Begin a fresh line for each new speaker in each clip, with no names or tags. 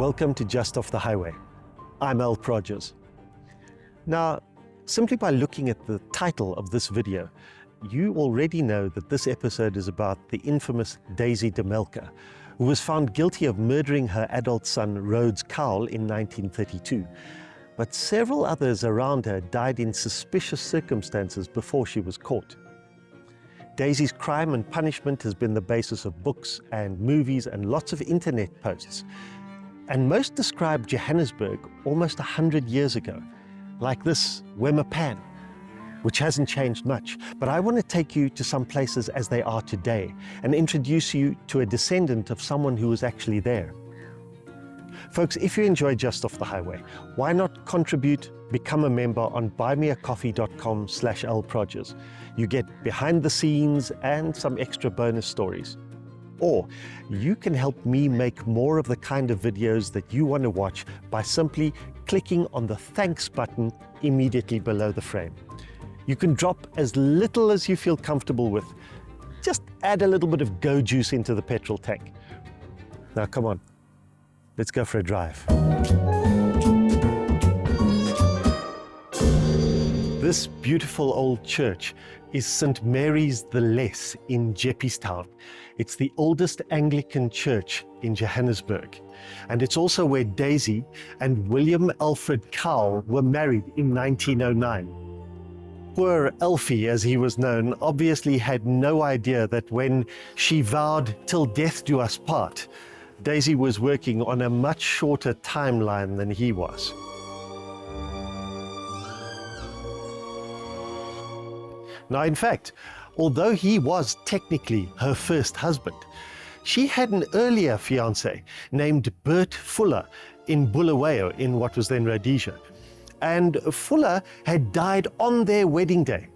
Welcome to Just Off the Highway. I'm Prodgers. Now, simply by looking at the title of this video, you already know that this episode is about the infamous Daisy De Melker, who was found guilty of murdering her adult son Rhodes Cowell in 1932. But several others around her died in suspicious circumstances before she was caught. Daisy's crime and punishment has been the basis of books and movies and lots of internet posts. And most describe Johannesburg almost 100 years ago, like this Wemapan, which hasn't changed much. But I want to take you to some places as they are today and introduce you to a descendant of someone who was actually there. Folks, if you enjoy Just Off the Highway, why not contribute, become a member on buymeacoffee.com/alprodgers. You get behind the scenes and some extra bonus stories. Or you can help me make more of the kind of videos that you want to watch by simply clicking on the thanks button immediately below the frame. You can drop as little as you feel comfortable with. Just add a little bit of go juice into the petrol tank. Now come on, let's go for a drive. This beautiful old church is St. Mary's the Less in Jeppiestown. It's the oldest Anglican church in Johannesburg. And it's also where Daisy and William Alfred Cowell were married in 1909. Poor Elfie, as he was known, obviously had no idea that when she vowed "till death do us part," Daisy was working on a much shorter timeline than he was. Now, in fact, although he was technically her first husband, she had an earlier fiancé named Bert Fuller in Bulawayo in what was then Rhodesia. And Fuller had died on their wedding day.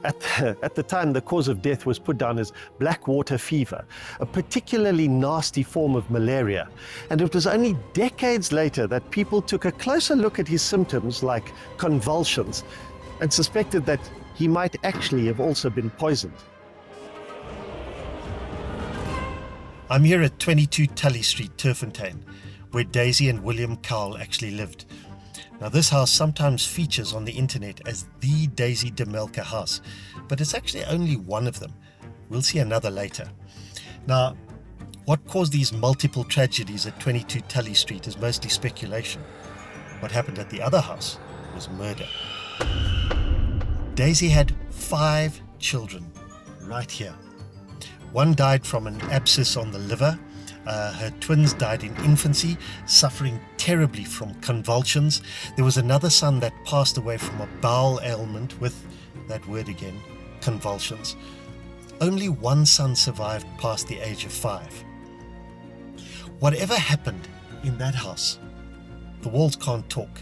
At the time, the cause of death was put down as black water fever, a particularly nasty form of malaria. And it was only decades later that people took a closer look at his symptoms, like convulsions, and suspected that he might actually have also been poisoned. I'm here at 22 Tully Street, Turffontein, where Daisy and William Cowell actually lived. Now, this house sometimes features on the internet as the Daisy De Melker house, but it's actually only one of them. We'll see another later. Now, what caused these multiple tragedies at 22 Tully Street is mostly speculation. What happened at the other house was murder. Daisy had 5 children right here. One died from an abscess on the liver. Her twins died in infancy, suffering terribly from convulsions. There was another son that passed away from a bowel ailment with, that word again, convulsions. Only one son survived past the age of 5. Whatever happened in that house, the walls can't talk.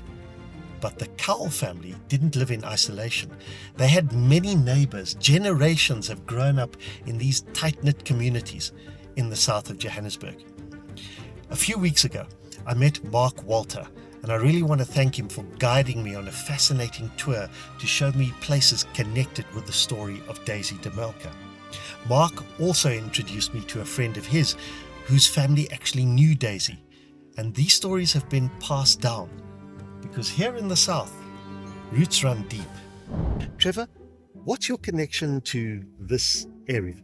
But the Cowell family didn't live in isolation. They had many neighbors. Generations have grown up in these tight-knit communities in the south of Johannesburg. A few weeks ago, I met Mark Walter, and I really want to thank him for guiding me on a fascinating tour to show me places connected with the story of Daisy De Melker. Mark also introduced me to a friend of his whose family actually knew Daisy, and these stories have been passed down. Because here in the south, roots run deep. Trevor, what's your connection to this area?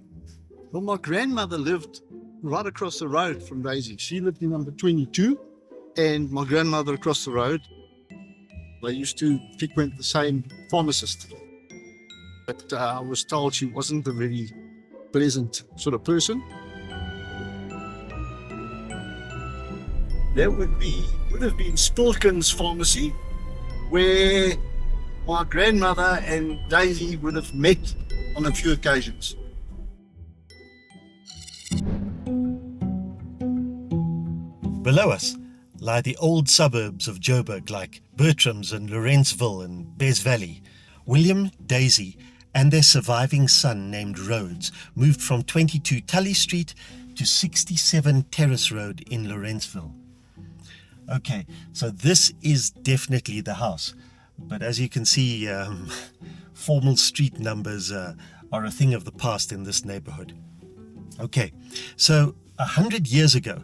Well, my grandmother lived right across the road from Daisy. She lived in number 22, and my grandmother across the road, they used to frequent the same pharmacist. But I was told she wasn't a very pleasant sort of person. That would have been Spilkin's pharmacy, where my grandmother and Daisy would have met on a few occasions.
Below us lie the old suburbs of Joburg like Bertram's and Lawrenceville and Bez Valley. William, Daisy and their surviving son named Rhodes moved from 22 Tully Street to 67 Terrace Road in Lawrenceville. Okay, so this is definitely the house, but as you can see, formal street numbers are a thing of the past in this neighborhood. Okay, so 100 years ago,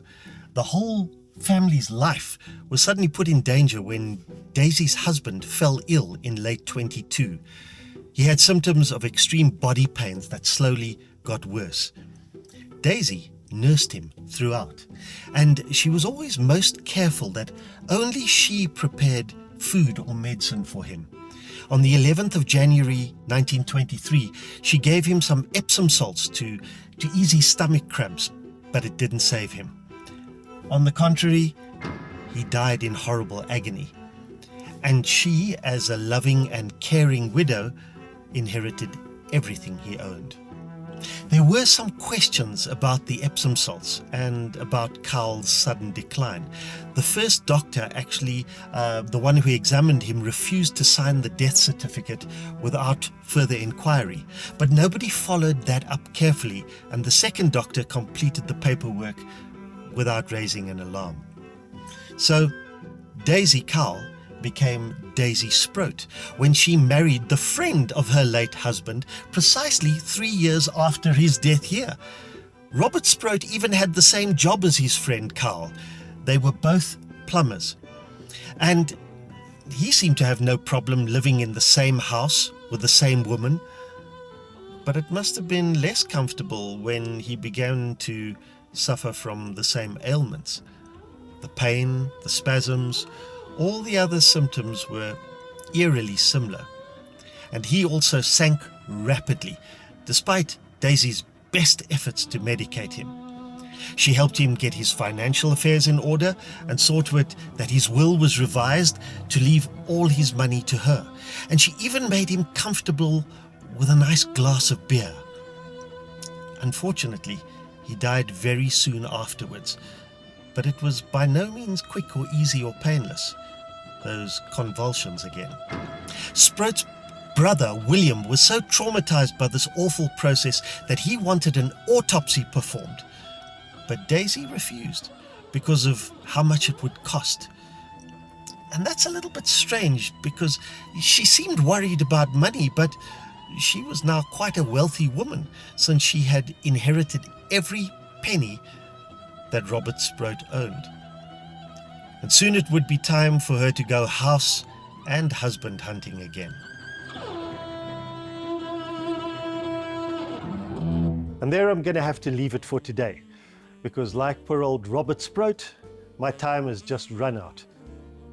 the whole family's life was suddenly put in danger when Daisy's husband fell ill in late 22. He had symptoms of extreme body pains that slowly got worse. Daisy nursed him throughout, and she was always most careful that only she prepared food or medicine for him. On the 11th of January 1923, she gave him some Epsom salts to ease his stomach cramps, but it didn't save him. On the contrary, he died in horrible agony. And she, as a loving and caring widow, inherited everything he owned. There were some questions about the Epsom salts and about Carl's sudden decline. The first doctor, actually, the one who examined him, refused to sign the death certificate without further inquiry. But nobody followed that up carefully, and the second doctor completed the paperwork without raising an alarm. So Daisy Carl became Daisy Sproat when she married the friend of her late husband precisely 3 years after his death here. Robert Sproat even had the same job as his friend Carl. They were both plumbers. And he seemed to have no problem living in the same house with the same woman. But it must have been less comfortable when he began to suffer from the same ailments. The pain, the spasms, all the other symptoms were eerily similar, and he also sank rapidly, despite Daisy's best efforts to medicate him. She helped him get his financial affairs in order and saw to it that his will was revised to leave all his money to her, and she even made him comfortable with a nice glass of beer. Unfortunately, he died very soon afterwards, but it was by no means quick or easy or painless. Those convulsions again. Sproat's brother, William, was so traumatized by this awful process that he wanted an autopsy performed. But Daisy refused because of how much it would cost. And that's a little bit strange because she seemed worried about money, but she was now quite a wealthy woman since she had inherited every penny that Robert Sproat owned. And soon it would be time for her to go house and husband hunting again. And there I'm going to have to leave it for today, because like poor old Robert Sproat, my time has just run out.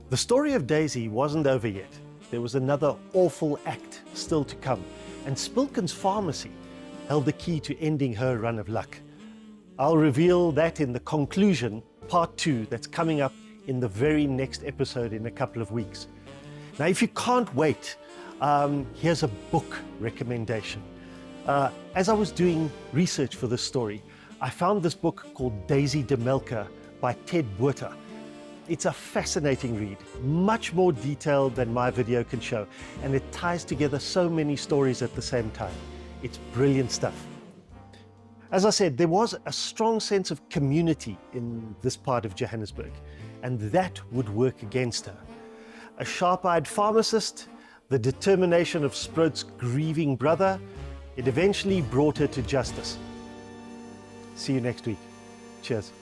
The story of Daisy wasn't over yet. There was another awful act still to come, and Spilkin's pharmacy held the key to ending her run of luck. I'll reveal that in the conclusion, part 2, that's coming up in the very next episode in a couple of weeks. Now, if you can't wait, here's a book recommendation. As I was doing research for this story, I found this book called Daisy De Melker by Ted Buerter. It's a fascinating read, much more detailed than my video can show, and it ties together so many stories at the same time. It's brilliant stuff. As I said, there was a strong sense of community in this part of Johannesburg, and that would work against her. A sharp-eyed pharmacist, the determination of Sproat's grieving brother, it eventually brought her to justice. See you next week. Cheers.